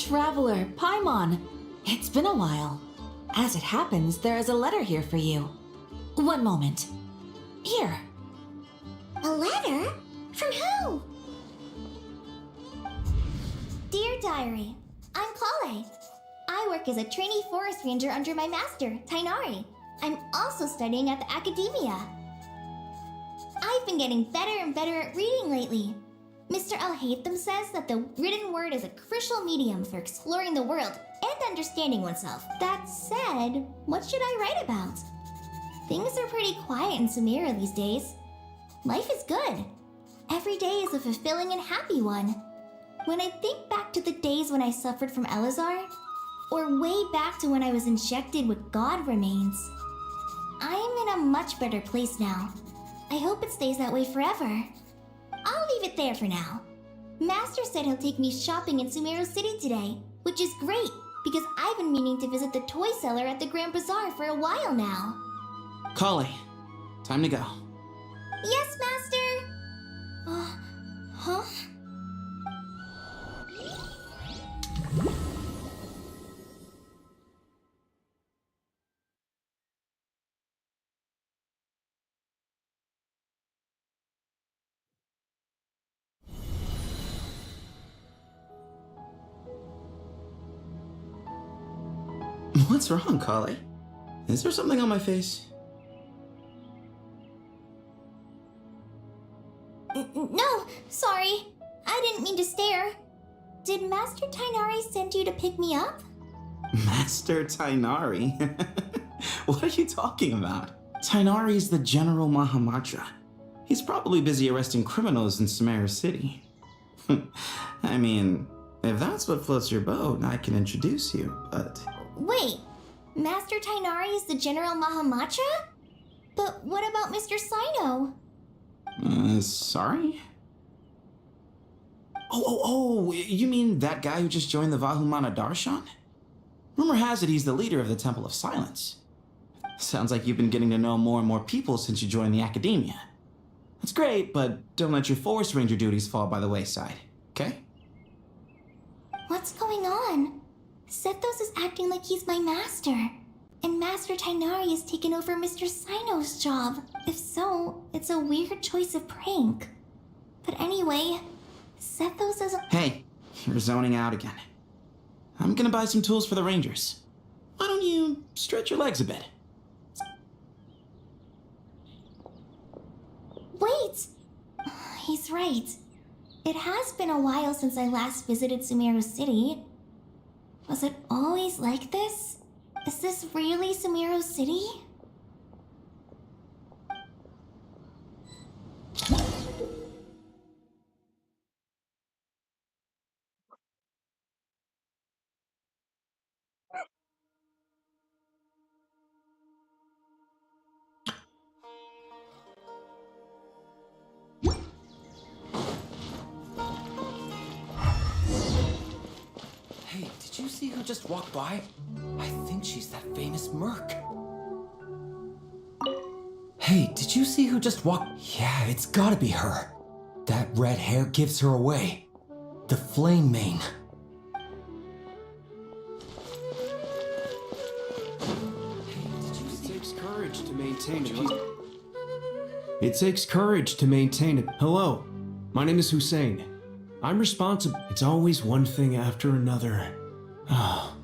Traveler, Paimon. It's been a while. As it happens, there is a letter here for you. One moment. Here. A letter? From who? Dear Diary, I'm Kale. I work as a trainee forest ranger under my master, Tainari. I'm also studying at the academia. I've been getting better and better at reading lately. Mr. Al-Haytham says that the written word is a crucial medium for exploring the world and understanding oneself. That said, what should I write about? Things are pretty quiet in Sumeru these days. Life is good. Every day is a fulfilling and happy one. When I think back to the days when I suffered from Elazar, or way back to when I was injected with God remains, I am in a much better place now. I hope it stays that way forever. I'll leave it there for now. Master said he'll take me shopping in Sumeru City today, which is great because I've been meaning to visit the toy seller at the Grand Bazaar for a while now. Kale, time to go. Yes, Master! Huh? What's wrong, Kale? Is there something on my face? No, sorry. I didn't mean to stare. Did Master Tainari send you to pick me up? Master Tainari? What are you talking about? Tainari's the General Mahamatra. He's probably busy arresting criminals in Sumeru City. I mean, if that's what floats your boat, I can introduce you, but... Wait, Master Tainari is the General Mahamatra? But what about Mr. Sino? Sorry? Oh, you mean that guy who just joined the Vahumana Darshan? Rumor has it he's the leader of the Temple of Silence. Sounds like you've been getting to know more and more people since you joined the academia. That's great, but don't let your forest ranger duties fall by the wayside, okay? What's going on? Sethos is acting like he's my master. And Master Tainari has taken over Mr. Sino's job. If so, it's a weird choice of prank. But anyway, Sethos is... Hey, you're zoning out again. I'm gonna buy some tools for the rangers. Why don't you stretch your legs a bit? Wait! He's right. It has been a while since I last visited Sumeru City. Was it always like this? Is this really Sumeru City? Hey, did you see who just walked by? I think she's that famous merc. Hey, did you see who just walked? Yeah, it's gotta be her. That red hair gives her away. The flame mane. It takes courage to maintain it. It takes courage to maintain it. Hello, my name is Hussein. I'm responsible. It's always one thing after another. Ah,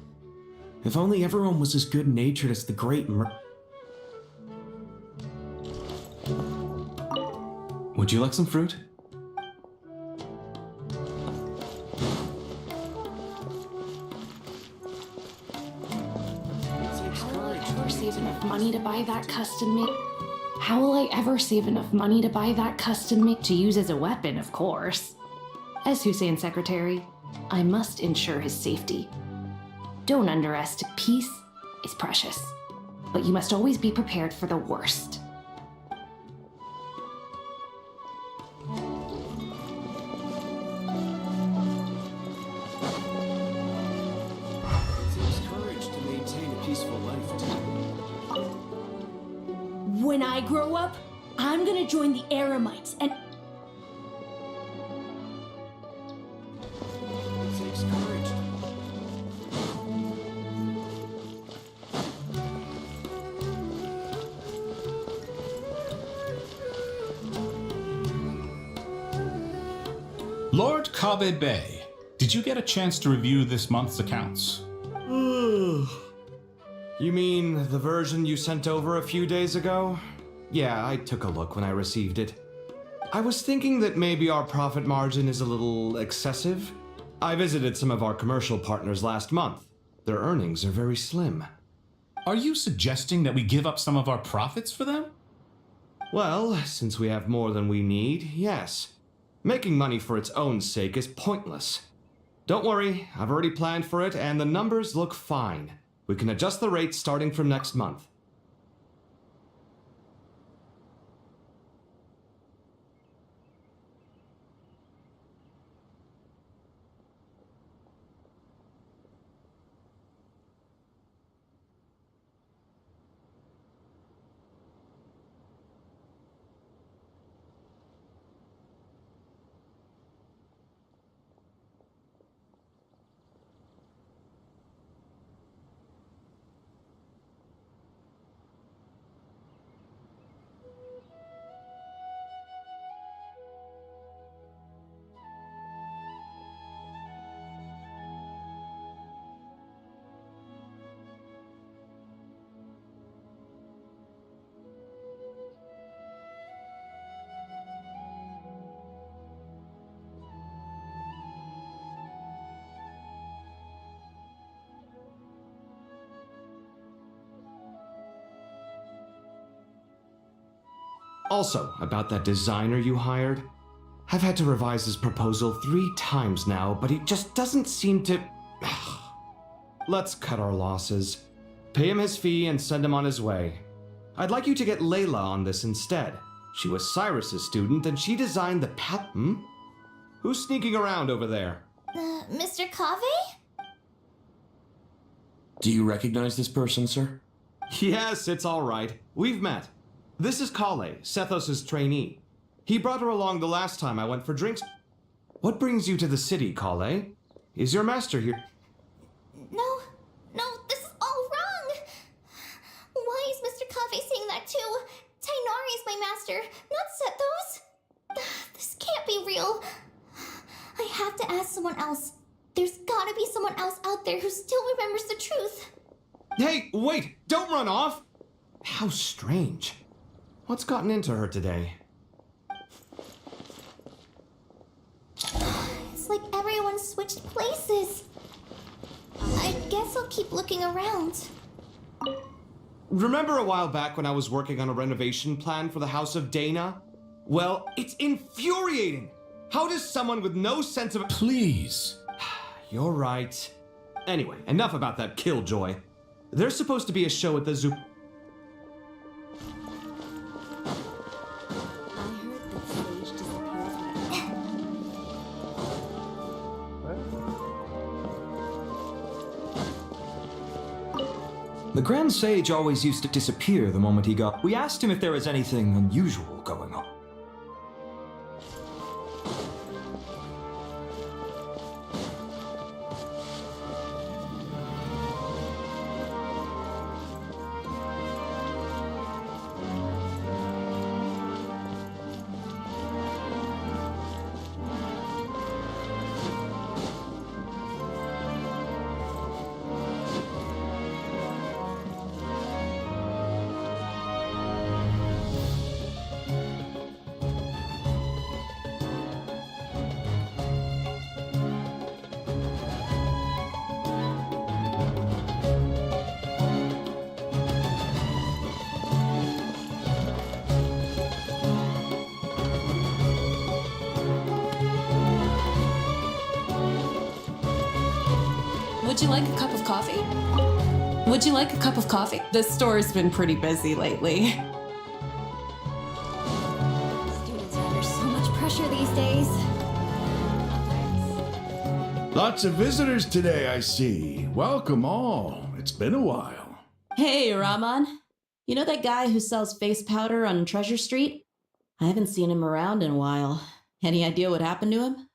if only everyone was as good-natured as the great Would you like some fruit? We're saving enough money to buy that custom made. How will I ever save enough money to buy that custom made to use as a weapon, of course? As Hussein's secretary, I must ensure his safety. Don't underestimate. Peace is precious, but you must always be prepared for the worst. It takes courage to maintain a peaceful life, too. When I grow up, I'm gonna join the Eremites and It takes courage. Lord Kabe Bay, did you get a chance to review this month's accounts? You mean the version you sent over a few days ago? Yeah, I took a look when I received it. I was thinking that maybe our profit margin is a little excessive. I visited some of our commercial partners last month. Their earnings are very slim. Are you suggesting that we give up some of our profits for them? Well, since we have more than we need, yes. Making money for its own sake is pointless. Don't worry, I've already planned for it and the numbers look fine. We can adjust the rates starting from next month. Also, about that designer you hired. I've had to revise his proposal 3 times now, but he just doesn't seem to... Let's cut our losses. Pay him his fee and send him on his way. I'd like you to get Layla on this instead. She was Cyrus's student and she designed the Who's sneaking around over there? Mr. Cave? Do you recognize this person, sir? Yes, it's all right. We've met. This is Kale, Sethos' trainee. He brought her along the last time I went for drinks. What brings you to the city, Kale? Is your master here? No, this is all wrong! Why is Mr. Cave saying that too? Tainari is my master, not Sethos! This can't be real. I have to ask someone else. There's gotta be someone else out there who still remembers the truth. Hey, wait! Don't run off! How strange. What's gotten into her today? It's like everyone switched places. I guess I'll keep looking around. Remember a while back when I was working on a renovation plan for the House of Dana? Well, it's infuriating! How does someone with no sense of... Please. You're right. Anyway, enough about that killjoy. There's supposed to be a show at the zoo... The Grand Sage always used to disappear the moment he got... We asked him if there was anything unusual going on. Would you like a cup of coffee? Would you like a cup of coffee? This store's been pretty busy lately. Students are under so much pressure these days. Lots of visitors today, I see. Welcome all. It's been a while. Hey, Rahman. You know that guy who sells face powder on Treasure Street? I haven't seen him around in a while. Any idea what happened to him?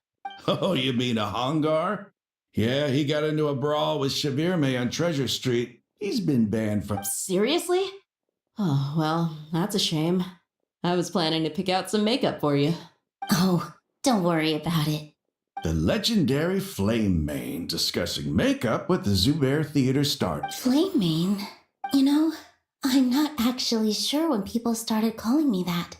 Oh, you mean a Hongar? Yeah, he got into a brawl with Shavirme on Treasure Street. He's been banned from... Seriously? Oh, well, that's a shame. I was planning to pick out some makeup for you. Oh, don't worry about it. The legendary Flame Mane discussing makeup with the Zubair Theater start. Flame Mane? You know, I'm not actually sure when people started calling me that.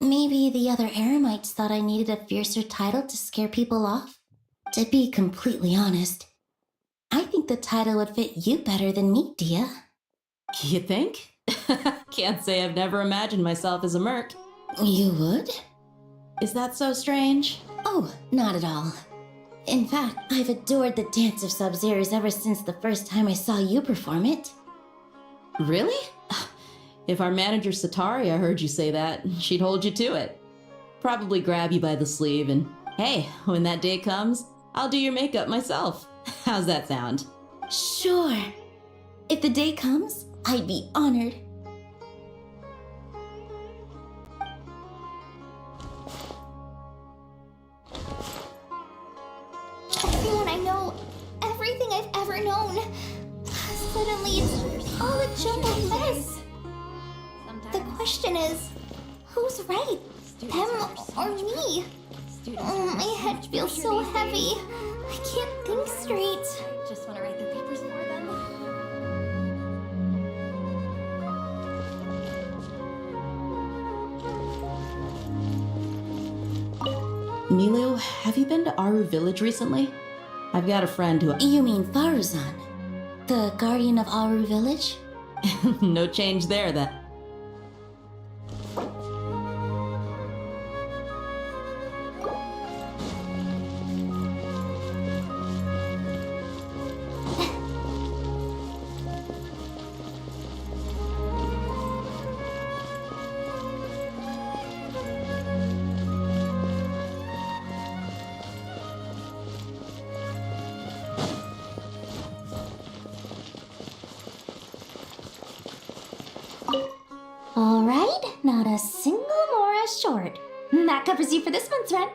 Maybe the other Eremites thought I needed a fiercer title to scare people off? To be completely honest, I think the title would fit you better than me, Dia. You think? Can't say I've never imagined myself as a merc. You would? Is that so strange? Oh, not at all. In fact, I've adored the Dance of Sub-Zeros ever since the first time I saw you perform it. Really? If our manager Sataria heard you say that, she'd hold you to it. Probably grab you by the sleeve and, hey, when that day comes, I'll do your makeup myself. How's that sound? Sure. If the day comes, I'd be honored. Everyone I know, everything I've ever known. Suddenly it's all a jumbled mess. The question is, who's right? Them or me? Oh, my head feels so heavy. I can't think straight. Just want to write their papers for them. Milu, have you been to Aru Village recently? I've got a friend who... You mean Faruzan, the guardian of Aru Village? No change there, then. All right, not a single Mora short. That covers you for this month's rent.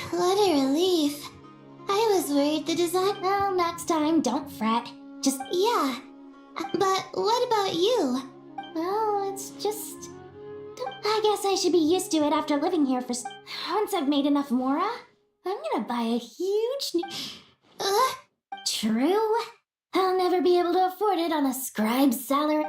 What a relief. I was worried the design... Well, next time, don't fret. Just... Yeah. But what about you? Well, it's just... I guess I should be used to it after living here for... Once I've made enough Mora, I'm gonna buy a huge new... True. I'll never be able to afford it on a scribe's salary.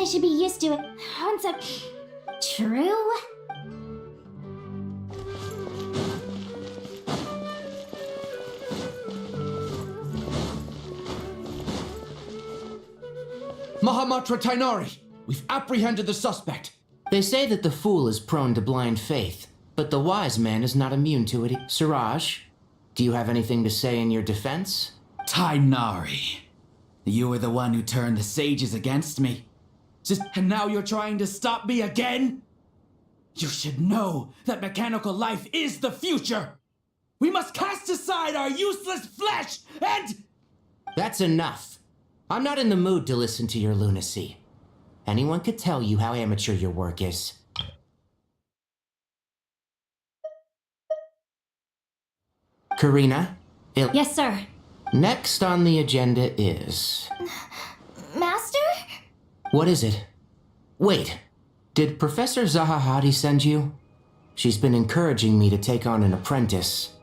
should be used to it. One sec. True? Mahamatra Tainari! We've apprehended the suspect. They say that the fool is prone to blind faith, but the wise man is not immune to it. Siraj, do you have anything to say in your defense? Tainari, you were the one who turned the sages against me. And now you're trying to stop me again? You should know that mechanical life is the future. We must cast aside our useless flesh and... That's enough. I'm not in the mood to listen to your lunacy. Anyone could tell you how amateur your work is. Karina? Yes, sir. Next on the agenda is... Master? What is it? Wait, did Professor Zahahati send you? She's been encouraging me to take on an apprentice.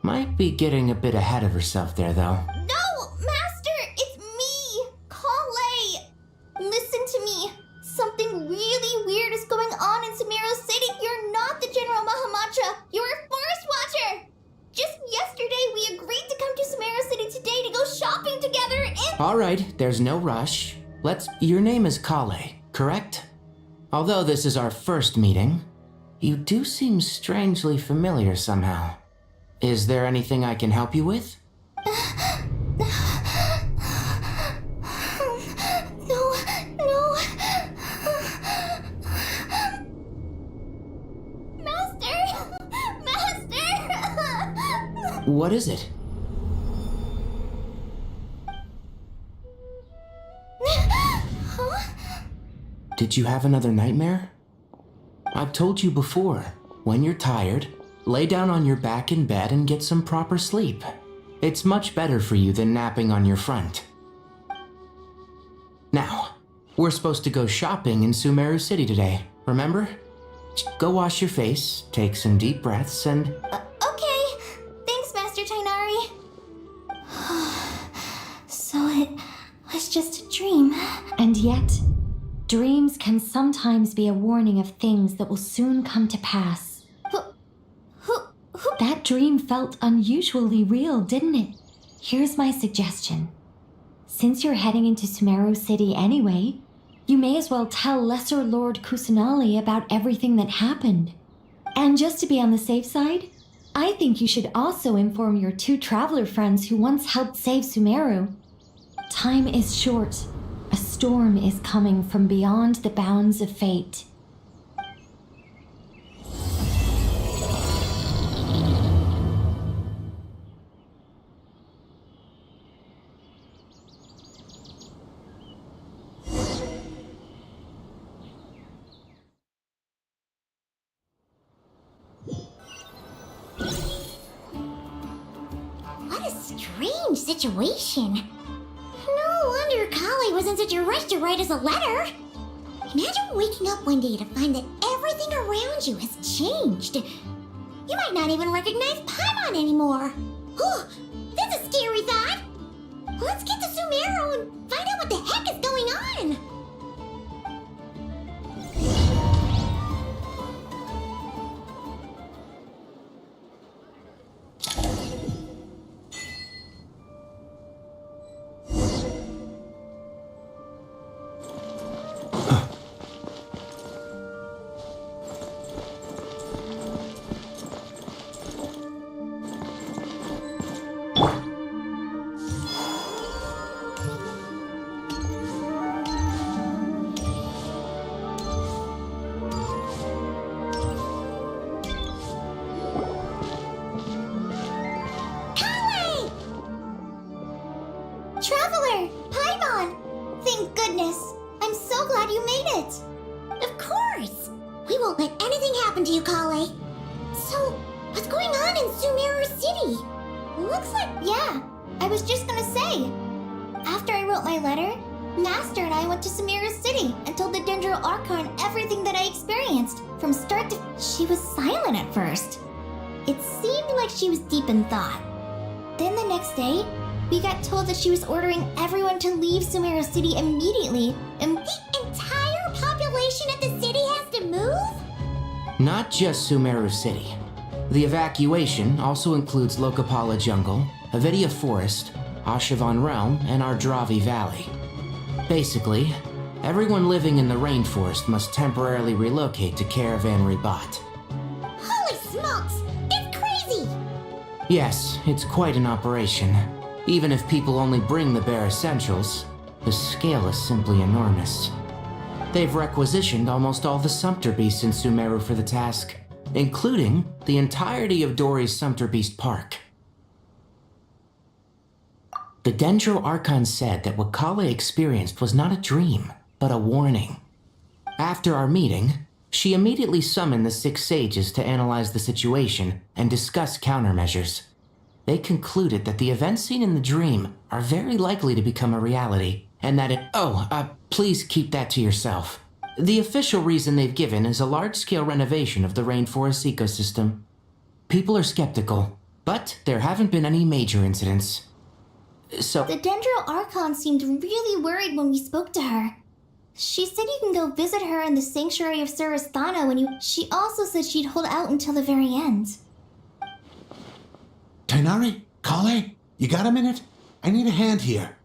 Might be getting a bit ahead of herself there, though. No, Master! It's me! Kale! Listen to me. Something really weird is going on in Sumeru City. You're not the General Mahamatra. You're a forest watcher. Just yesterday, we agreed to come to Sumeru City today to go shopping together and... All right, there's no rush. Your name is Kale, correct? Although this is our first meeting, you do seem strangely familiar somehow. Is there anything I can help you with? No. Master! What is it? Did you have another nightmare? I've told you before, when you're tired, lay down on your back in bed and get some proper sleep. It's much better for you than napping on your front. Now, we're supposed to go shopping in Sumeru City today, remember? Go wash your face, take some deep breaths, and... Okay. Thanks, Master Tainari. So it was just a dream. And yet, dreams can sometimes be a warning of things that will soon come to pass. That dream felt unusually real, didn't it? Here's my suggestion. Since you're heading into Sumeru City anyway, you may as well tell Lesser Lord Kusanali about everything that happened. And just to be on the safe side, I think you should also inform your 2 traveler friends who once helped save Sumeru. Time is short. A storm is coming from beyond the bounds of fate. What a strange situation. No wonder Kali was in such a rush to write us a letter. Imagine waking up one day to find that everything around you has changed. You might not even recognize Paimon anymore. Oh, that's a scary thought. Let's get to Sumeru and find out what the heck is going on. Traveler! Paimon! Thank goodness! I'm so glad you made it! Of course! We won't let anything happen to you, Kale. So, what's going on in Sumeru City? Looks like... Yeah, I was just gonna say. After I wrote my letter, Master and I went to Sumeru City and told the Dendro Archon everything that I experienced. From start to... She was silent at first. It seemed like she was deep in thought. Then the next day, we got told that she was ordering everyone to leave Sumeru City immediately, and the entire Not just Sumeru City. The evacuation also includes Lokapala Jungle, Avidia Forest, Ashavan Realm, and Ardravi Valley. Basically, everyone living in the rainforest must temporarily relocate to Caravan Ribat. Holy smokes! It's crazy! Yes, it's quite an operation. Even if people only bring the bare essentials, the scale is simply enormous. They've requisitioned almost all the Sumpter Beasts in Sumeru for the task, including the entirety of Dori's Sumpter Beast Park. The Dendro Archon said that what Kale experienced was not a dream, but a warning. After our meeting, she immediately summoned the 6 sages to analyze the situation and discuss countermeasures. They concluded that the events seen in the dream are very likely to become a reality, and that please keep that to yourself. The official reason they've given is a large-scale renovation of the rainforest ecosystem. People are skeptical, but there haven't been any major incidents. So The Dendro Archon seemed really worried when we spoke to her. She said you can go visit her in the Sanctuary of Surasthana She also said she'd hold out until the very end. Tainari? Kale? You got a minute? I need a hand here.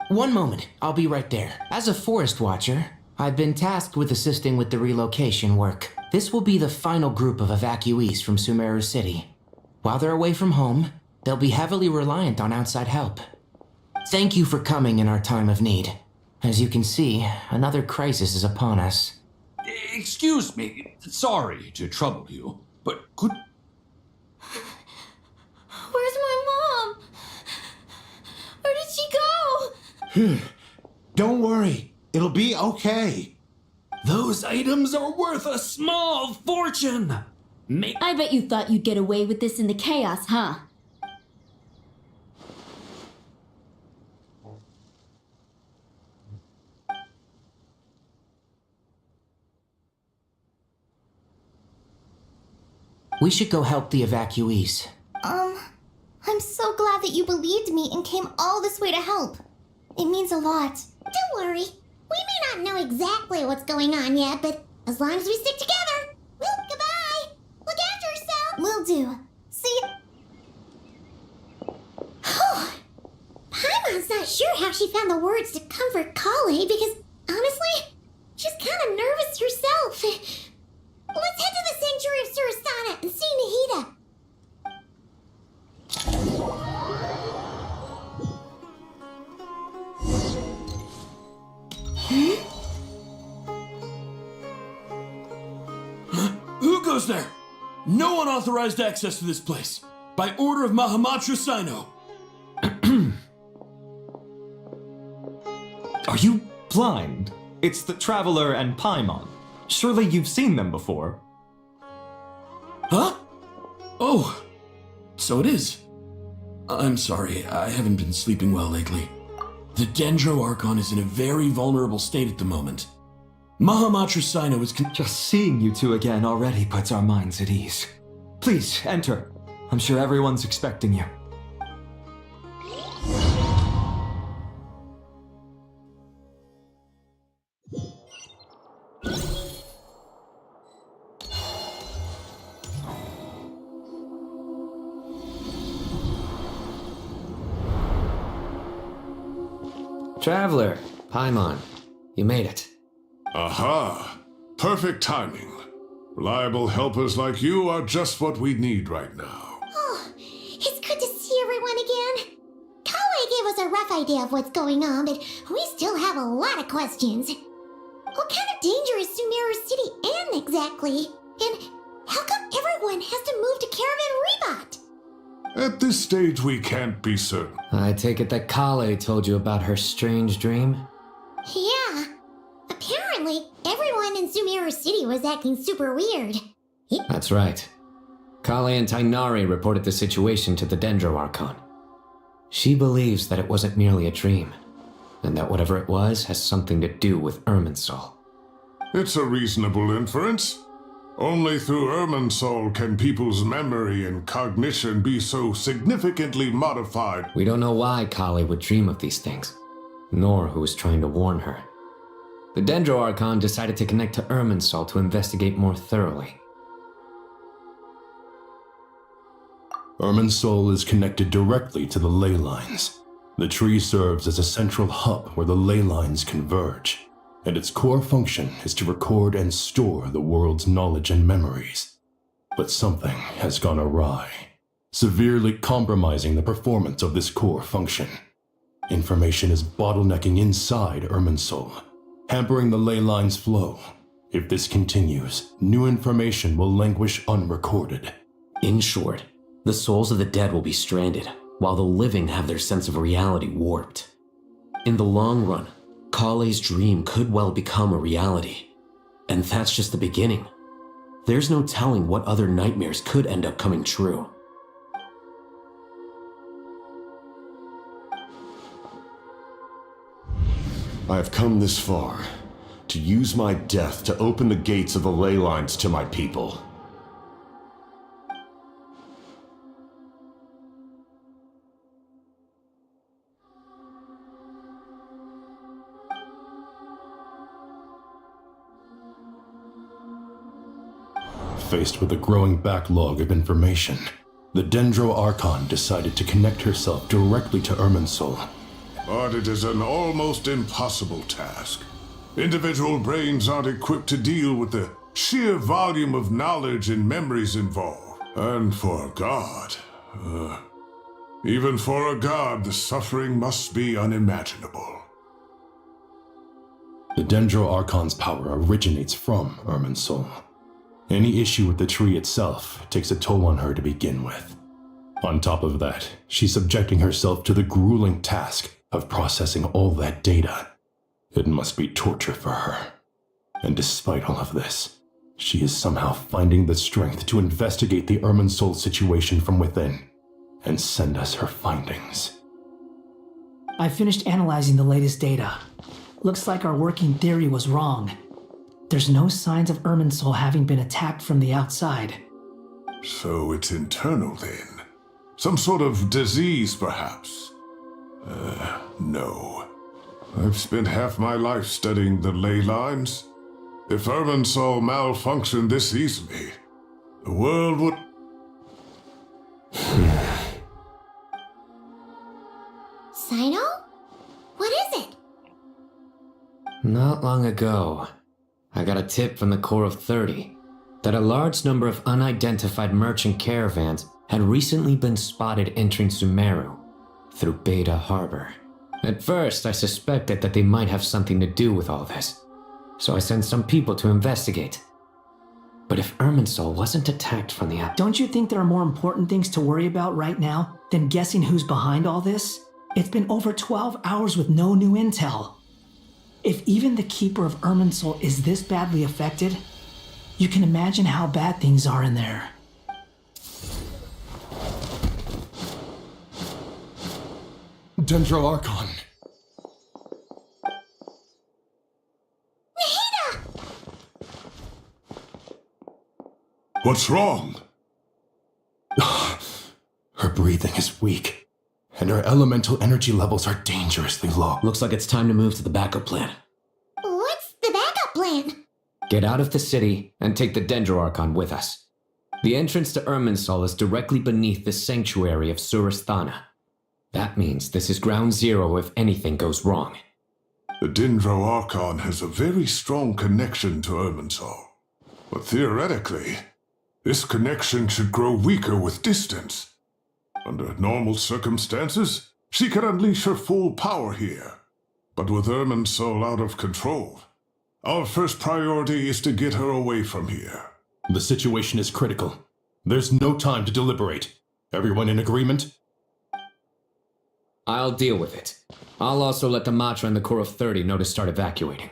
One moment, I'll be right there. As a forest watcher, I've been tasked with assisting with the relocation work. This will be the final group of evacuees from Sumeru City. While they're away from home, they'll be heavily reliant on outside help. Thank you for coming in our time of need. As you can see, another crisis is upon us. Excuse me, sorry to trouble you, but could... Where's my mom? Where did she go? Don't worry, it'll be okay. Those items are worth a small fortune! I bet you thought you'd get away with this in the chaos, huh? We should go help the evacuees. I'm so glad that you believed me and came all this way to help. It means a lot. Don't worry. We may not know exactly what's going on yet, but as long as we stick together. Well, goodbye. Look after yourself. Will do. See ya. Paimon's not sure how she found the words to comfort Kale because, honestly, she's kind of nervous herself. Let's head to the Sanctuary of Surasthana and see Nahida. Who goes there? No unauthorized access to this place. By order of Mahamatra Sino. Are you blind? It's the Traveler and Paimon. Surely you've seen them before. Huh? Oh, so it is. I'm sorry, I haven't been sleeping well lately. The Dendro Archon is in a very vulnerable state at the moment. Mahamatra Sino is Just seeing you two again already puts our minds at ease. Please, enter. I'm sure everyone's expecting you. Traveler, Paimon, you made it. Aha! Perfect timing. Reliable helpers like you are just what we need right now. Oh, it's good to see everyone again. Kale gave us a rough idea of what's going on, but we still have a lot of questions. What kind of danger is Sumeru City in exactly? And how come everyone has to move to Caravan Ribat? At this stage, we can't be certain. I take it that Kale told you about her strange dream? Yeah. Apparently, everyone in Sumeru City was acting super weird. That's right. Kale and Tainari reported the situation to the Dendro Archon. She believes that it wasn't merely a dream, and that whatever it was has something to do with Irminsul. It's a reasonable inference. Only through Irminsul can people's memory and cognition be so significantly modified. We don't know why Kale would dream of these things, nor who was trying to warn her. The Dendro Archon decided to connect to Irminsul to investigate more thoroughly. Irminsul is connected directly to the ley lines. The tree serves as a central hub where the ley lines converge, and its core function is to record and store the world's knowledge and memories. But something has gone awry, severely compromising the performance of this core function. Information is bottlenecking inside Irminsul, hampering the ley line's flow. If this continues, new information will languish unrecorded. In short, the souls of the dead will be stranded, while the living have their sense of reality warped. In the long run, Kale's dream could well become a reality. And that's just the beginning. There's no telling what other nightmares could end up coming true. I have come this far, to use my death to open the gates of the ley lines to my people. Faced with a growing backlog of information, the Dendro Archon decided to connect herself directly to Irminsul. But it is an almost impossible task. Individual brains aren't equipped to deal with the sheer volume of knowledge and memories involved. And for a god, even for a god, the suffering must be unimaginable. The Dendro Archon's power originates from Irminsul. Any issue with the tree itself takes a toll on her to begin with. On top of that, she's subjecting herself to the grueling task of processing all that data. It must be torture for her. And despite all of this, she is somehow finding the strength to investigate the Irminsul situation from within and send us her findings. I finished analyzing the latest data. Looks like our working theory was wrong. There's no signs of Irminsul having been attacked from the outside. So it's internal then? Some sort of disease, perhaps? No. I've spent half my life studying the ley lines. If Irminsul malfunctioned this easily, the world would... Sino? What is it? Not long ago, I got a tip from the Core of 30 that a large number of unidentified merchant caravans had recently been spotted entering Sumeru through Beta Harbor. At first, I suspected that they might have something to do with all this, so I sent some people to investigate. But if Irminsul wasn't attacked from the outside... Don't you think there are more important things to worry about right now than guessing who's behind all this? It's been over 12 hours with no new intel. If even the Keeper of Irminsul is this badly affected, you can imagine how bad things are in there. Dendro Archon! What's wrong? Her breathing is weak, and her elemental energy levels are dangerously low. Looks like it's time to move to the backup plan. What's the backup plan? Get out of the city and take the Dendro Archon with us. The entrance to Irminsul is directly beneath the sanctuary of Surasthana. That means this is ground zero if anything goes wrong. The Dendro Archon has a very strong connection to Irminsul. But theoretically, this connection should grow weaker with distance. Under normal circumstances, she could unleash her full power here. But with Irminsul out of control, our first priority is to get her away from here. The situation is critical. There's no time to deliberate. Everyone in agreement? I'll deal with it. I'll also let the Matra and the Core of 30 know to start evacuating.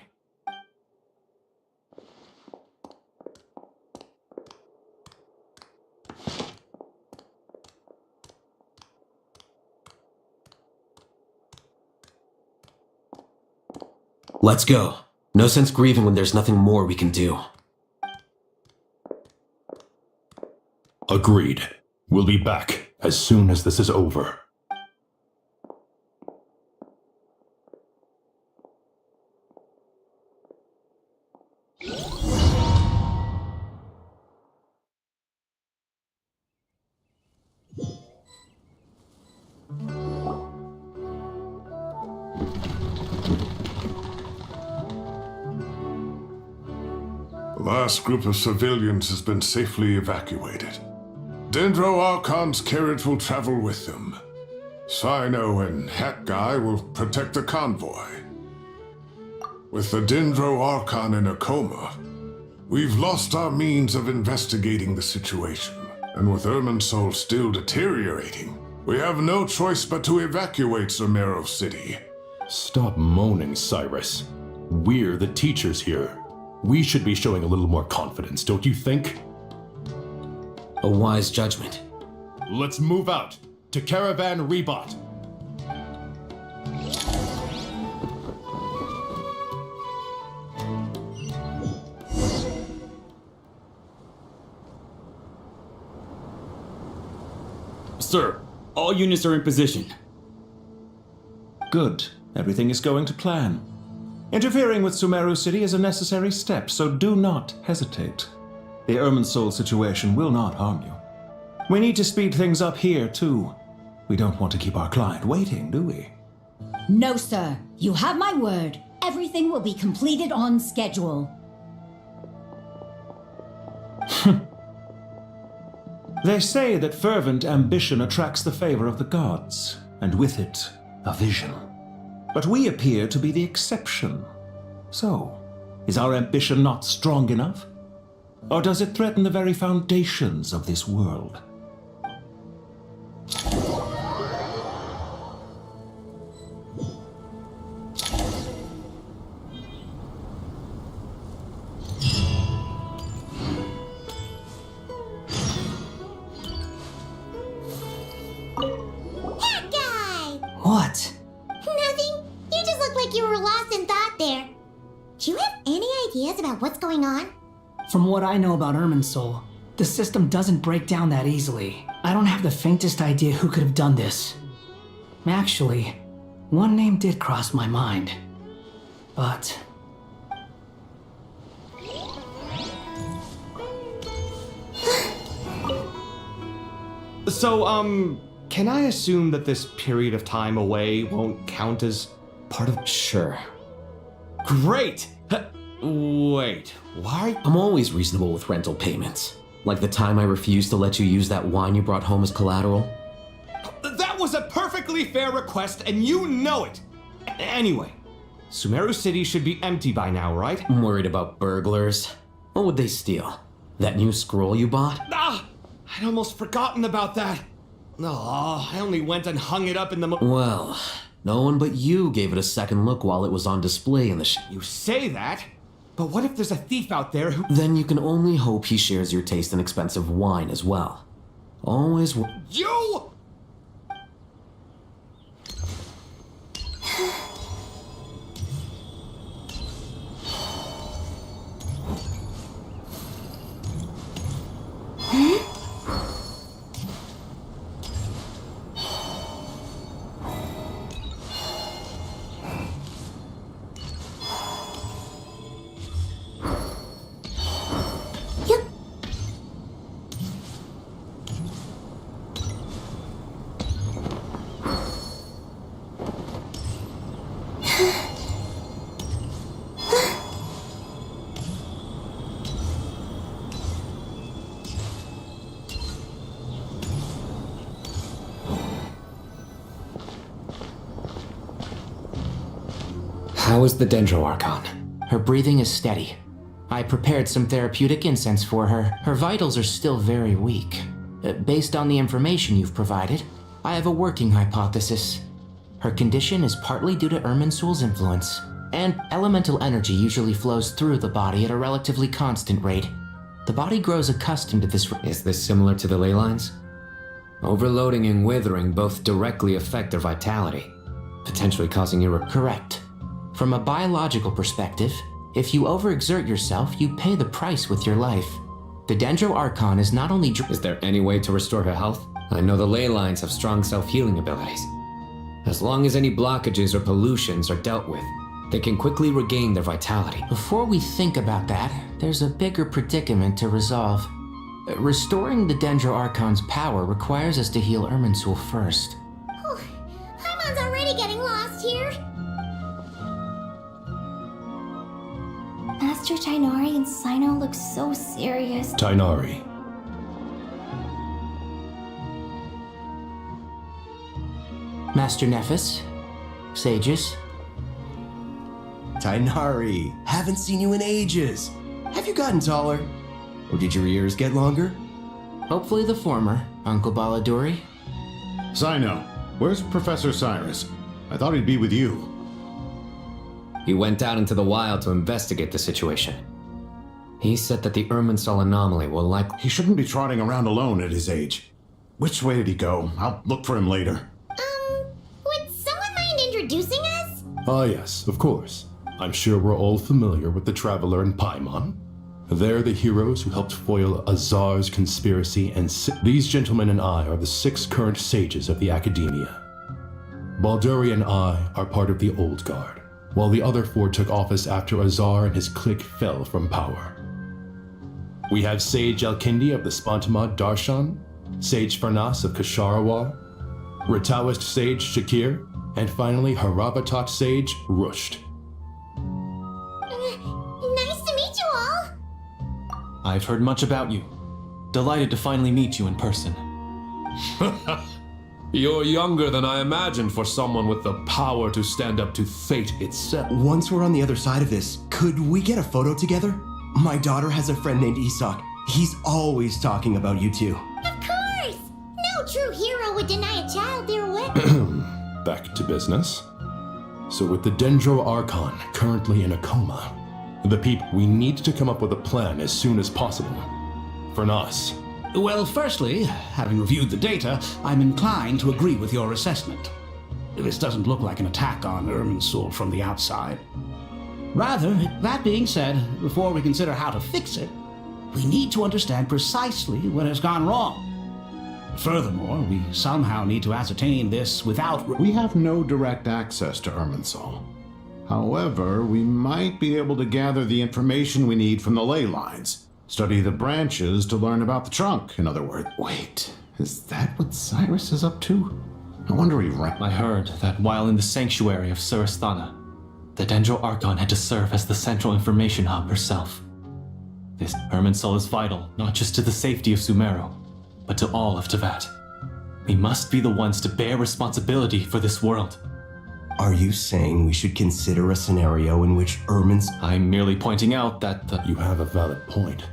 Let's go. No sense grieving when there's nothing more we can do. Agreed. We'll be back as soon as this is over. You The last group of civilians has been safely evacuated. Dendro Archon's carriage will travel with them. Sino and Hat Guy will protect the convoy. With the Dendro Archon in a coma, we've lost our means of investigating the situation. And with Irminsul still deteriorating, we have no choice but to evacuate Sumeru City. Stop moaning, Cyrus. We're the teachers here. We should be showing a little more confidence, don't you think? A wise judgment. Let's move out to Caravan Rebot. Sir, all units are in position. Good. Everything is going to plan. Interfering with Sumeru City is a necessary step, so do not hesitate. The Irminsul situation will not harm you. We need to speed things up here, too. We don't want to keep our client waiting, do we? No, sir. You have my word. Everything will be completed on schedule. They say that fervent ambition attracts the favor of the gods, and with it, a vision. But we appear to be the exception. So, is our ambition not strong enough? Or does it threaten the very foundations of this world? Hat Guy! What? Nothing. You just look like you were lost in thought there. Do you have any ideas about what's going on? From what I know about Irminsul, the system doesn't break down that easily. I don't have the faintest idea who could have done this. Actually, one name did cross my mind. But... So, can I assume that this period of time away won't count as part of... Sure. Great! Wait, why? I'm always reasonable with rental payments. Like the time I refused to let you use that wine you brought home as collateral. That was a perfectly fair request, and you know it! Anyway, Sumeru City should be empty by now, right? I'm worried about burglars. What would they steal? That new scroll you bought? Ah! I'd almost forgotten about that. Oh, I only went and hung it up in the Well, no one but you gave it a second look while it was on display in the You say that? But what if there's a thief out there who... Then you can only hope he shares your taste in expensive wine as well. Always... You! How is the Dendro Archon? Her breathing is steady. I prepared some therapeutic incense for her. Her vitals are still very weak. Based on the information you've provided, I have a working hypothesis. Her condition is partly due to Irminsul's influence, and elemental energy usually flows through the body at a relatively constant rate. The body grows accustomed to this. Is this similar to the ley lines? Overloading and withering both directly affect their vitality, potentially causing Correct. From a biological perspective, if you overexert yourself, you pay the price with your life. The Dendro Archon is not only... Is there any way to restore her health? I know the ley lines have strong self-healing abilities. As long as any blockages or pollutions are dealt with, they can quickly regain their vitality. Before we think about that, there's a bigger predicament to resolve. Restoring the Dendro Archon's power requires us to heal Irminsul first. Paimon's already getting lost here. Master Tainari and Sino look so serious. Tainari. Master Nephis, sages. Tainari, haven't seen you in ages. Have you gotten taller? Or did your ears get longer? Hopefully the former, Uncle Baladuri. Sino, where's Professor Cyrus? I thought he'd be with you. He went out into the wild to investigate the situation. He said that the Irminsul anomaly will likely... He shouldn't be trotting around alone at his age. Which way did he go? I'll look for him later. Would someone mind introducing us? Ah, yes, of course. I'm sure we're all familiar with the Traveler and Paimon. They're the heroes who helped foil Azar's conspiracy, and these gentlemen and I are the 6 current sages of the Academia. Balduri and I are part of the Old Guard, while the other 4 took office after Azar and his clique fell from power. We have Sage Elkindi of the Spantamad Darshan, Sage Farnas of Kasharawar, Rataoist Sage Shakir, and finally Haravatat Sage Rusht. Nice to meet you all. I've heard much about you. Delighted to finally meet you in person. You're younger than I imagined for someone with the power to stand up to fate itself. Once we're on the other side of this, could we get a photo together? My daughter has a friend named Isak. He's always talking about you two. Of course! No true hero would deny a child their wish. Back to business. So with the Dendro Archon currently in a coma, we need to come up with a plan as soon as possible. Farnas. Well, firstly, having reviewed the data, I'm inclined to agree with your assessment. This doesn't look like an attack on Irminsul from the outside. Rather, that being said, before we consider how to fix it, we need to understand precisely what has gone wrong. Furthermore, we somehow need to ascertain this without... We have no direct access to Irminsul. However, we might be able to gather the information we need from the ley lines. Study the branches to learn about the trunk, in other words. Wait, is that what Cyrus is up to? No wonder he ran. I heard that while in the sanctuary of Surasthana, the Dendro Archon had to serve as the central information hub herself. This Irminsul is vital, not just to the safety of Sumeru, but to all of Teyvat. We must be the ones to bear responsibility for this world. Are you saying we should consider a scenario in which I'm merely pointing out that You have a valid point.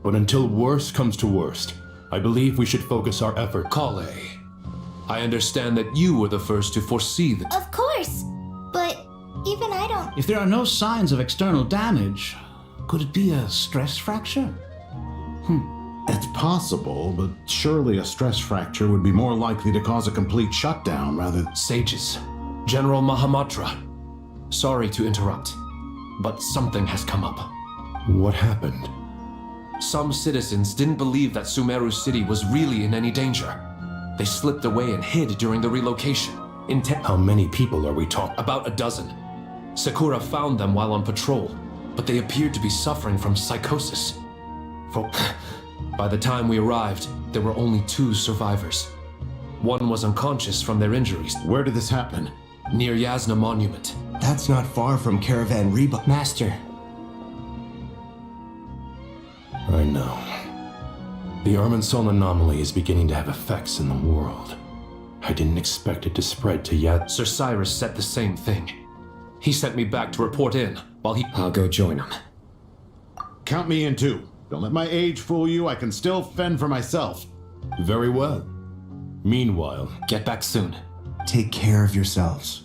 But until worst comes to worst, I believe we should focus our effort. Kale, I understand that you were the first to foresee the... Of course! But even I don't... If there are no signs of external damage, could it be a stress fracture? It's possible, but surely a stress fracture would be more likely to cause a complete shutdown rather than... Sages, General Mahamatra, sorry to interrupt, but something has come up. What happened? Some citizens didn't believe that Sumeru City was really in any danger. They slipped away and hid during the relocation. How many people are we talking? About a dozen. Sakura found them while on patrol, but they appeared to be suffering from psychosis. By the time we arrived, there were only 2 survivors. One was unconscious from their injuries. Where did this happen? Near Yasna Monument. That's not far from Caravan Reba. Master. I know. The Irminsul anomaly is beginning to have effects in the world. I didn't expect it to spread to yet. Sir Cyrus said the same thing. He sent me back to report in while he... I'll go join him. Count me in too. Don't let my age fool you. I can still fend for myself. Very well. Meanwhile, get back soon. Take care of yourselves.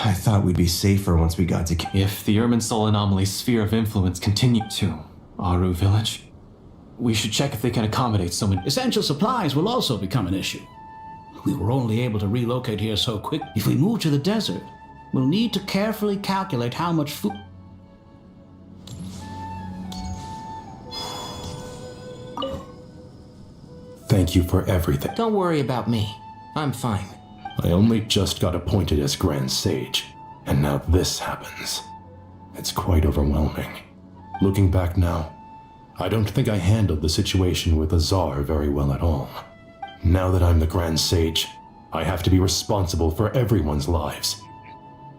I thought we'd be safer once we got to... If the Irminsul anomaly's sphere of influence continued to Aru Village, we should check if they can accommodate so many... Essential supplies will also become an issue. We were only able to relocate here so quick. If we move to the desert, we'll need to carefully calculate how much food... thank you for everything. Don't worry about me. I'm fine. I only just got appointed as Grand Sage, and now this happens. It's quite overwhelming. Looking back now, I don't think I handled the situation with Azar very well at all. Now that I'm the Grand Sage, I have to be responsible for everyone's lives.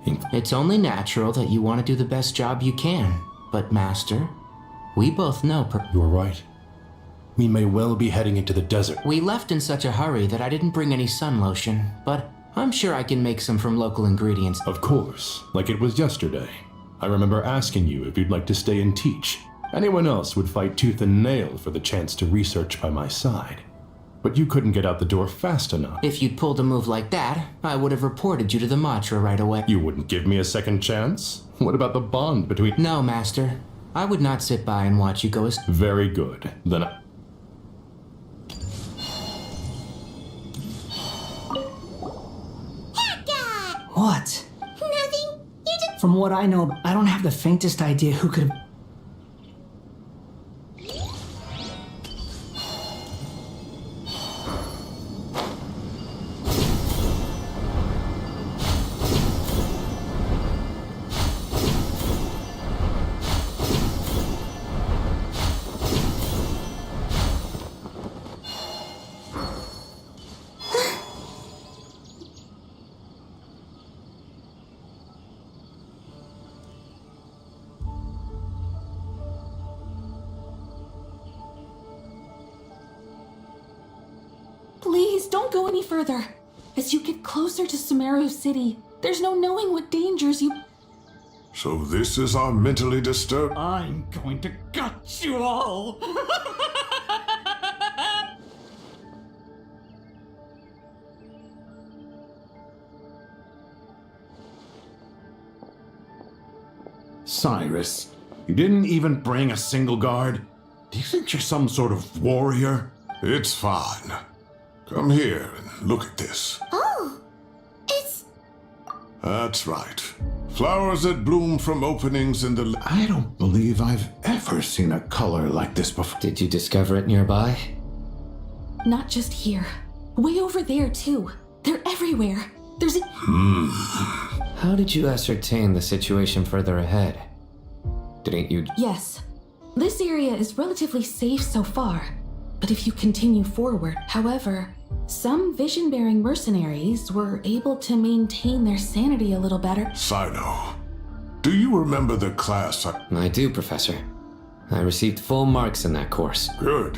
It's only natural that you want to do the best job you can. But, Master, we both know You're right. We may well be heading into the desert. We left in such a hurry that I didn't bring any sun lotion, but I'm sure I can make some from local ingredients. Of course, like it was yesterday. I remember asking you if you'd like to stay and teach. Anyone else would fight tooth and nail for the chance to research by my side. But you couldn't get out the door fast enough. If you'd pulled a move like that, I would have reported you to the Matra right away. You wouldn't give me a second chance? What about the bond between— No, Master. I would not sit by and watch you go as— Very good. Then What? Nothing. You just. From what I know, I don't have the faintest idea who could have. Please, don't go any further. As you get closer to Sumeru City, there's no knowing what dangers you— So this is our mentally disturbed. I'm going to gut you all! Cyrus, you didn't even bring a single guard? Do you think you're some sort of warrior? It's fine. Come here and look at this. Oh, it's. That's right. Flowers that bloom from openings in the... I don't believe I've ever seen a color like this before. Did you discover it nearby? Not just here. Way over there, too. They're everywhere. There's a— How did you ascertain the situation further ahead? Didn't you— Yes. This area is relatively safe so far. But if you continue forward, however, some vision-bearing mercenaries were able to maintain their sanity a little better. Sino, do you remember the class I do, Professor. I received full marks in that course. Good.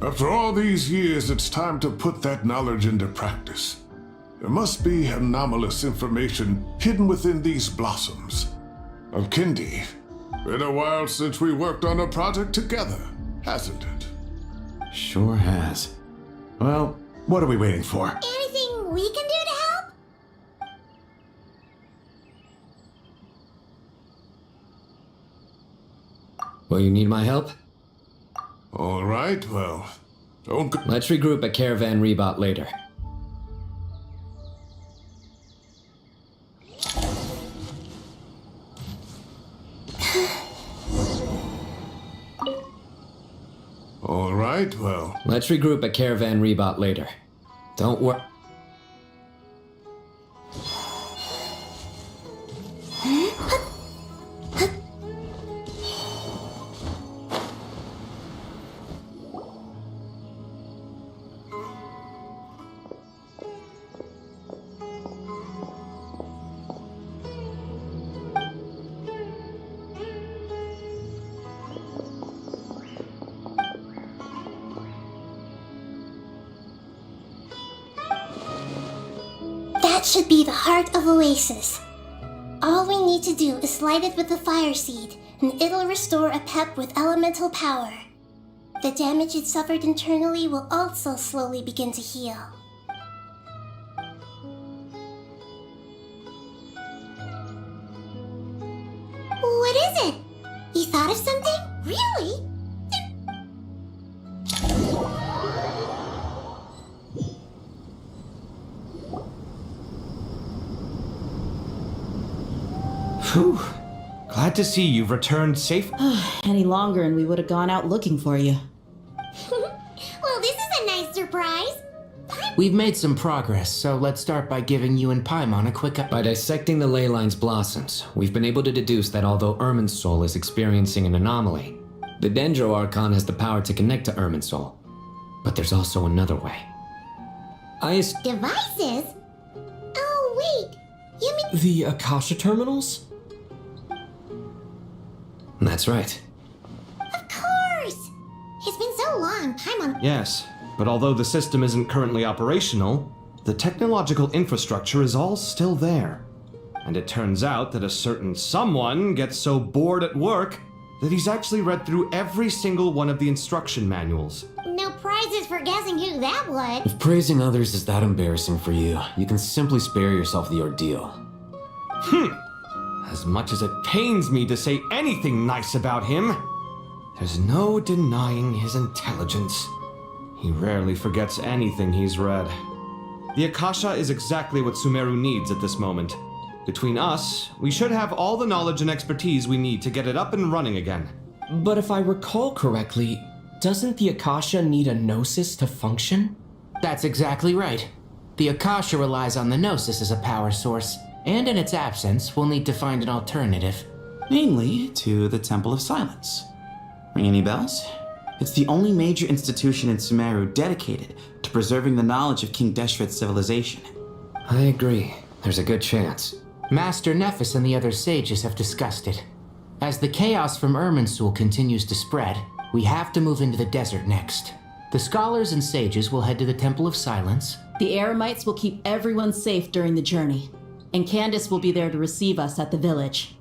After all these years, it's time to put that knowledge into practice. There must be anomalous information hidden within these blossoms. Alkindi, been a while since we worked on a project together, hasn't it? Sure has. Well, what are we waiting for? Anything we can do to help? Will you need my help? All right, well, don't go— Let's regroup at Caravan Rebot later. All right, well. Let's regroup at Caravan Rebot later. Don't worry. That should be the heart of Oasis. All we need to do is light it with the fire seed, and it'll restore a pep with elemental power. The damage it suffered internally will also slowly begin to heal. What is it? You thought of something? Really? Whew. Glad to see you've returned safe. Any longer and we would have gone out looking for you. Well, this is a nice surprise. We've made some progress, so let's start by giving you and Paimon a quick By dissecting the ley line's blossoms, we've been able to deduce that although Irminsul is experiencing an anomaly, the Dendro Archon has the power to connect to Irminsul. But there's also another way. Devices? Oh, wait. You mean... The Akasha terminals? That's right. Of course! It's been so long, Paimon... Yes, but although the system isn't currently operational, the technological infrastructure is all still there. And it turns out that a certain someone gets so bored at work that he's actually read through every single one of the instruction manuals. No prizes for guessing who that would. If praising others is that embarrassing for you, you can simply spare yourself the ordeal. As much as it pains me to say anything nice about him, there's no denying his intelligence. He rarely forgets anything he's read. The Akasha is exactly what Sumeru needs at this moment. Between us, we should have all the knowledge and expertise we need to get it up and running again. But if I recall correctly, doesn't the Akasha need a Gnosis to function? That's exactly right. The Akasha relies on the Gnosis as a power source, and in its absence, we'll need to find an alternative. Namely, to the Temple of Silence. Ring any bells? It's the only major institution in Sumeru dedicated to preserving the knowledge of King Deshret's civilization. I agree. There's a good chance. Master Nephis and the other sages have discussed it. As the chaos from Irminsul continues to spread, we have to move into the desert next. The scholars and sages will head to the Temple of Silence. The Eremites will keep everyone safe during the journey, and Candace will be there to receive us at the village.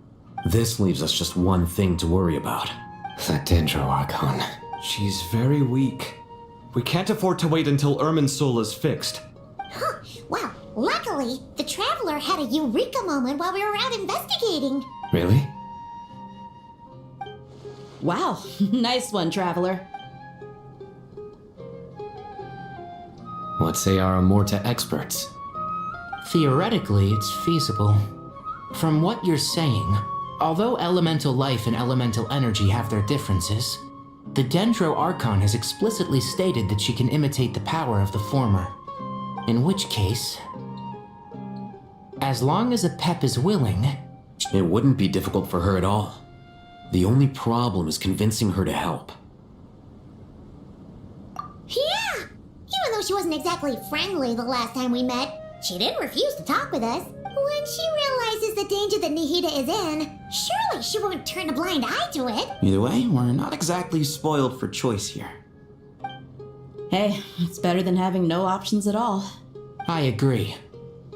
This leaves us just one thing to worry about. That Dendro Archon. She's very weak. We can't afford to wait until Irminsul is fixed. Huh. Well, luckily, the Traveler had a eureka moment while we were out investigating. Really? Wow, nice one, Traveler. What say our Amorta experts? Theoretically, it's feasible. From what you're saying, although elemental life and elemental energy have their differences, the Dendro Archon has explicitly stated that she can imitate the power of the former. In which case, as long as a Pep is willing... It wouldn't be difficult for her at all. The only problem is convincing her to help. Yeah! Even though she wasn't exactly friendly the last time we met, she didn't refuse to talk with us. When she realizes the danger that Nihida is in, surely she won't turn a blind eye to it. Either way, we're not exactly spoiled for choice here. Hey, it's better than having no options at all. I agree.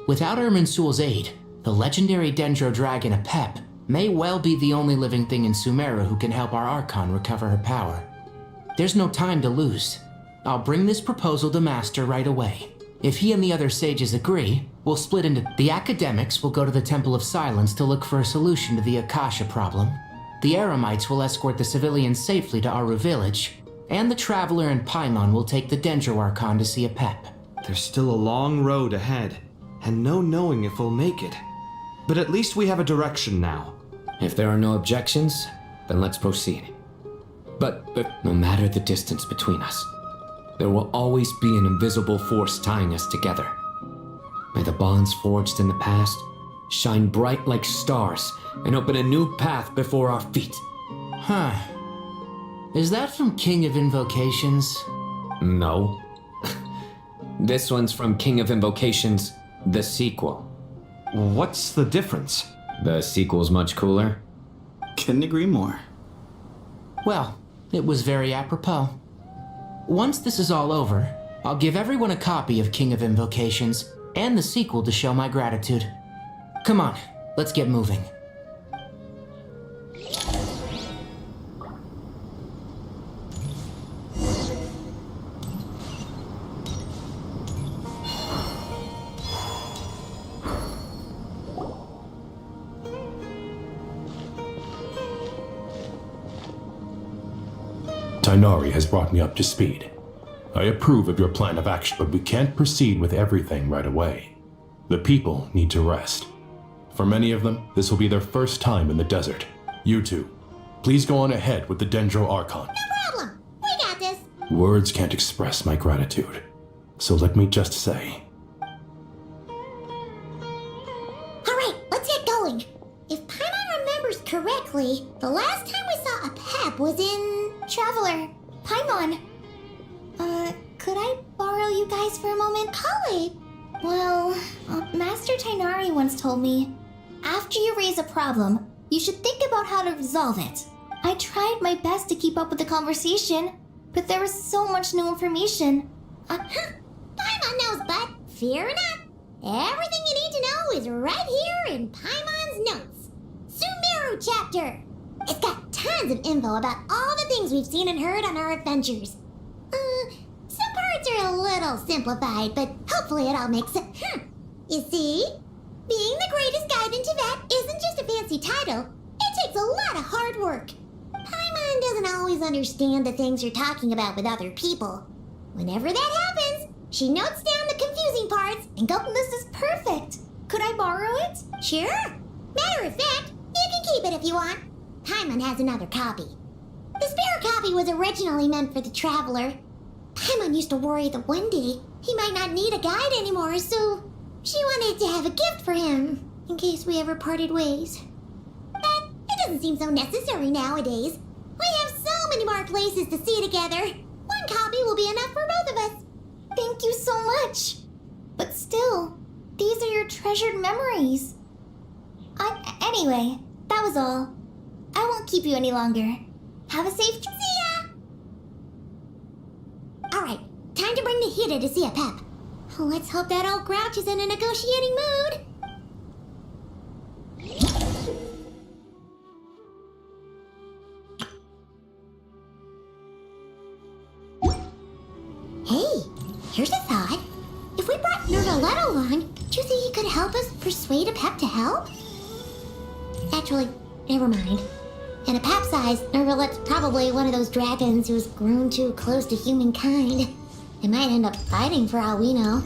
Without Irminsul's aid, the legendary Dendro Dragon Apep may well be the only living thing in Sumeru who can help our Archon recover her power. There's no time to lose. I'll bring this proposal to Master right away. If he and the other sages agree, we'll split into... The academics will go to the Temple of Silence to look for a solution to the Akasha problem. The Eremites will escort the civilians safely to Aru village, and the Traveler and Paimon will take the Dendro Archon to see Apep. There's still a long road ahead, and no knowing if we'll make it. But at least we have a direction now. If there are no objections, then let's proceed. But no matter the distance between us, there will always be an invisible force tying us together. May the bonds forged in the past shine bright like stars and open a new path before our feet. Huh. Is that from King of Invocations? No. This one's from King of Invocations, the sequel. What's the difference? The sequel's much cooler. Couldn't agree more. Well, it was very apropos. Once this is all over, I'll give everyone a copy of King of Invocations and the sequel to show my gratitude. Come on, let's get moving. Tighnari has brought me up to speed. I approve of your plan of action, but we can't proceed with everything right away. The people need to rest. For many of them, this will be their first time in the desert. You two, please go on ahead with the Dendro Archon. No problem. We got this. Words can't express my gratitude, so let me just say. Alright, let's get going. If Paimon remembers correctly, the last time we saw a Pep was in... Traveler, Paimon, could I borrow borrow you guys for a moment? Kale! Well, Master Tainari once told me, after you raise a problem, you should think about how to resolve it. I tried my best to keep up with the conversation, but there was so much new information. Paimon knows, but fear not. Everything you need to know is right here in Paimon's notes. Sumeru chapter. It's got tons of info about all the things we've seen and heard on our adventures. Some parts are a little simplified, but hopefully it all makes sense. You see? Being the greatest guide in Tibet isn't just a fancy title. It takes a lot of hard work. Paimon doesn't always understand the things you're talking about with other people. Whenever that happens, she notes down the confusing parts and goes, This is perfect. Could I borrow it? Sure. Matter of fact, you can keep it if you want. Paimon has another copy. The spare copy was originally meant for the traveler. Paimon used to worry that one day he might not need a guide anymore, so she wanted to have a gift for him, in case we ever parted ways. But it doesn't seem so necessary nowadays. We have so many more places to see together. One copy will be enough for both of us. Thank you so much. But still, these are your treasured memories. Anyway, that was all. I won't keep you any longer. Have a safe trip. See ya! Alright, time to bring the Hida to see a Pep. Let's hope that old grouch is in a negotiating mood. Hey, here's a thought. If we brought Nervalette along, do you think he could help us persuade a Pep to help? Actually, never mind. In a Pep size, Nervalette's probably one of those dragons who's grown too close to humankind. They might end up fighting for all we know.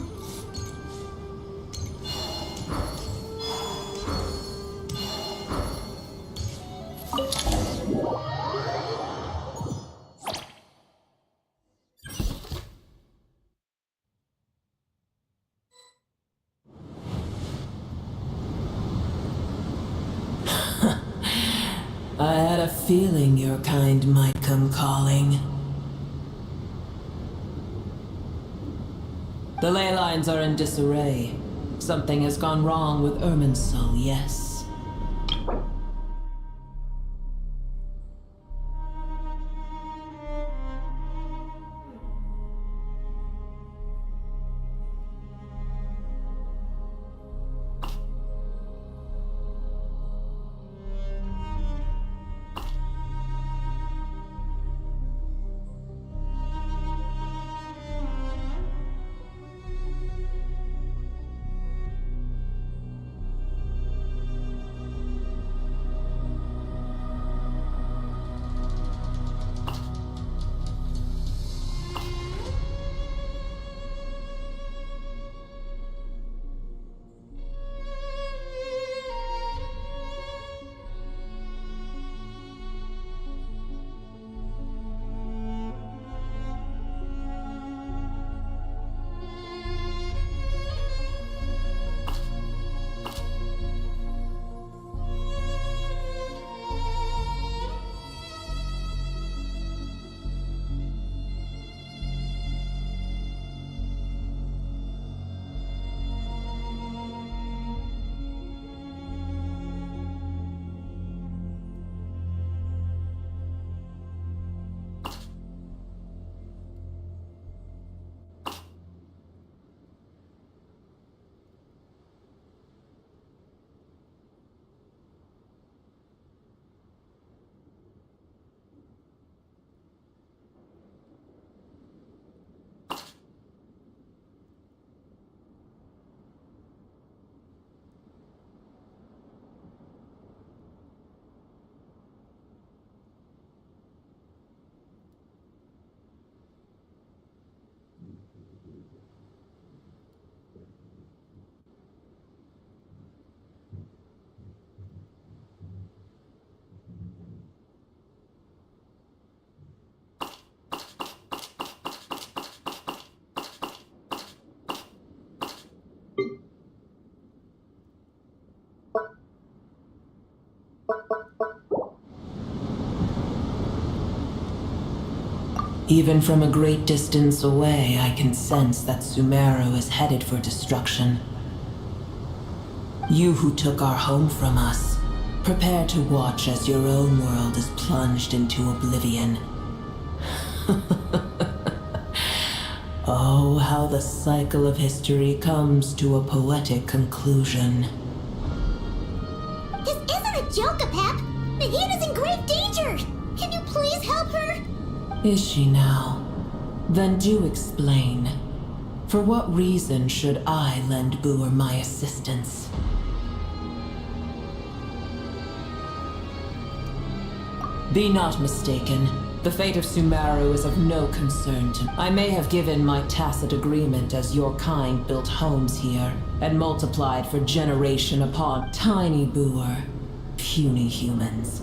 I had a feeling your kind might come calling. The ley lines are in disarray. Something has gone wrong with Irminsul, yes. Even from a great distance away, I can sense that Sumeru is headed for destruction. You who took our home from us, prepare to watch as your own world is plunged into oblivion. Oh, how the cycle of history comes to a poetic conclusion. This isn't a joke, Pep! Nahina's in grave danger! Can you please help her? Is she now? Then do explain. For what reason should I lend Boer my assistance? Be not mistaken. The fate of Sumeru is of no concern to me. I may have given my tacit agreement as your kind built homes here and multiplied for generation upon tiny Boer, puny humans.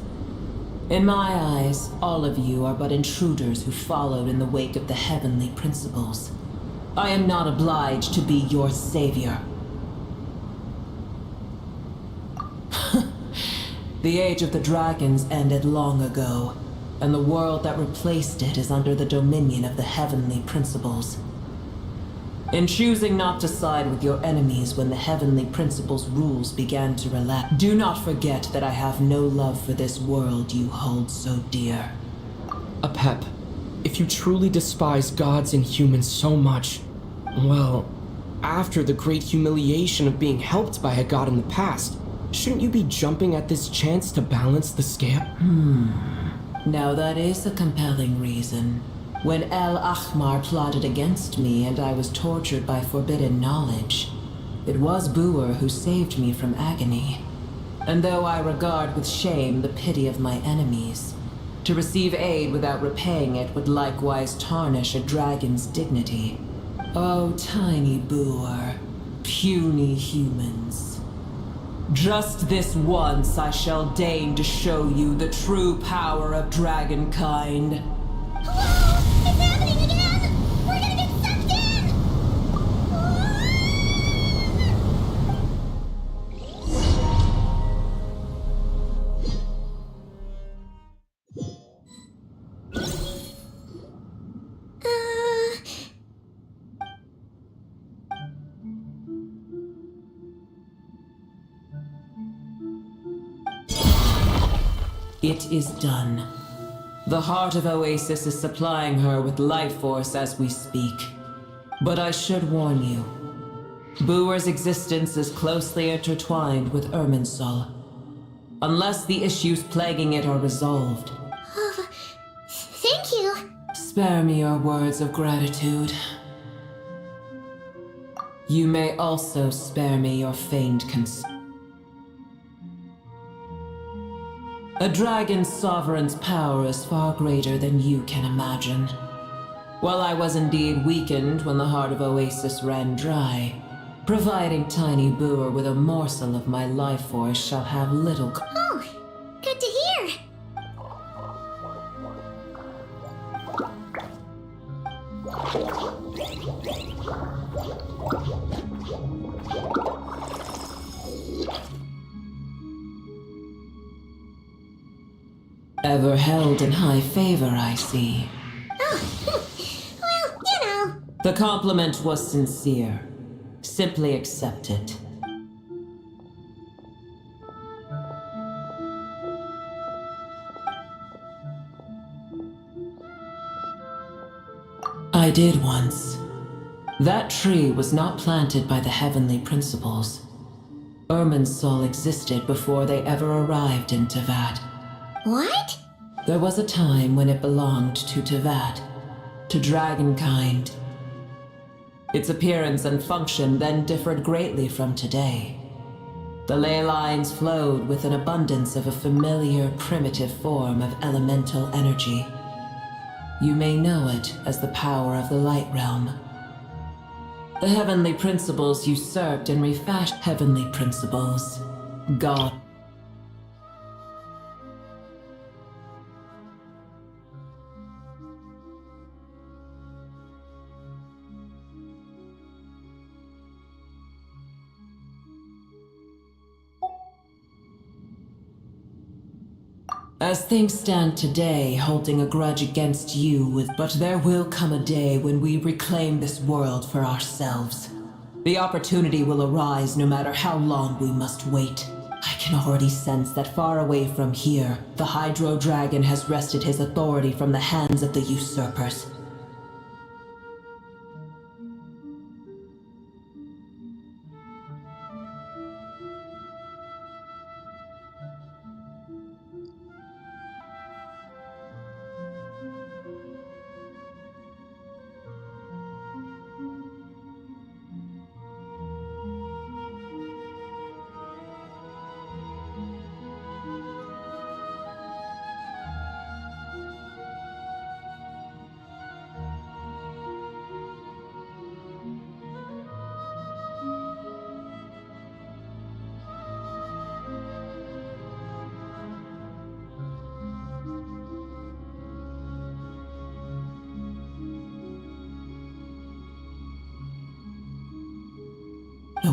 In my eyes, all of you are but intruders who followed in the wake of the heavenly principles. I am not obliged to be your savior. The age of the dragons ended long ago, and the world that replaced it is under the dominion of the heavenly principles. In choosing not to side with your enemies when the heavenly principles' rules began to relax, do not forget that I have no love for this world you hold so dear. Apep, if you truly despise gods and humans so much, well, after the great humiliation of being helped by a god in the past, shouldn't you be jumping at this chance to balance the scale? Now that is a compelling reason. When El Ahmar plotted against me and I was tortured by forbidden knowledge, it was Boer who saved me from agony. And though I regard with shame the pity of my enemies, to receive aid without repaying it would likewise tarnish a dragon's dignity. Oh, tiny Boer, puny humans. Just this once I shall deign to show you the true power of dragonkind. Hello? It's happening again! We're gonna get sucked in! It is done. The heart of Oasis is supplying her with life force as we speak. But I should warn you. Boer's existence is closely intertwined with Irminsul. Unless the issues plaguing it are resolved. Thank you. Spare me your words of gratitude. You may also spare me your feigned concern. A dragon's sovereign's power is far greater than you can imagine. While I was indeed weakened when the heart of Oasis ran dry, providing tiny Boer with a morsel of my life force shall have little Oh, good to hear. Ever held in high favor, I see. Oh, well, you know. The compliment was sincere. Simply accept it. I did once. That tree was not planted by the heavenly principles. Irminsul existed before they ever arrived in Tevat. What? There was a time when it belonged to Tevat, to dragonkind. Its appearance and function then differed greatly from today. The ley lines flowed with an abundance of a familiar, primitive form of elemental energy. You may know it as the power of the Light Realm. The heavenly principles usurped and refashioned heavenly principles. God. As things stand today, holding a grudge against you, but there will come a day when we reclaim this world for ourselves. The opportunity will arise no matter how long we must wait. I can already sense that far away from here, the Hydro Dragon has wrested his authority from the hands of the usurpers.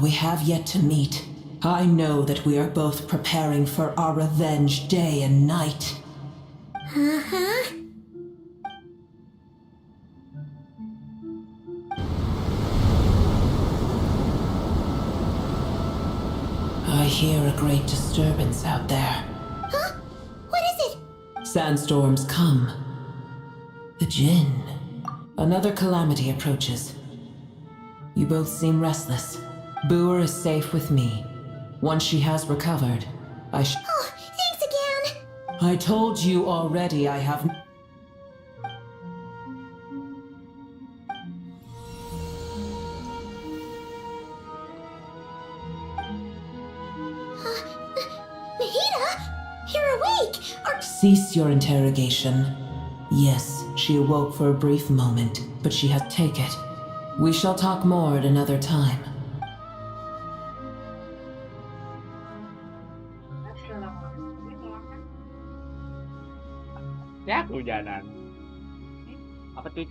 We have yet to meet. I know that we are both preparing for our revenge day and night. Uh-huh. I hear a great disturbance out there. Huh? What is it? Sandstorms come. The Jinn. Another calamity approaches. You both seem restless. Booer is safe with me. Once she has recovered, Oh, thanks again! I told you already I have... Mahita! You're awake! Cease your interrogation. Yes, she awoke for a brief moment, but she has... Take it. We shall talk more at another time. Ya kehujanan. Apa tuh?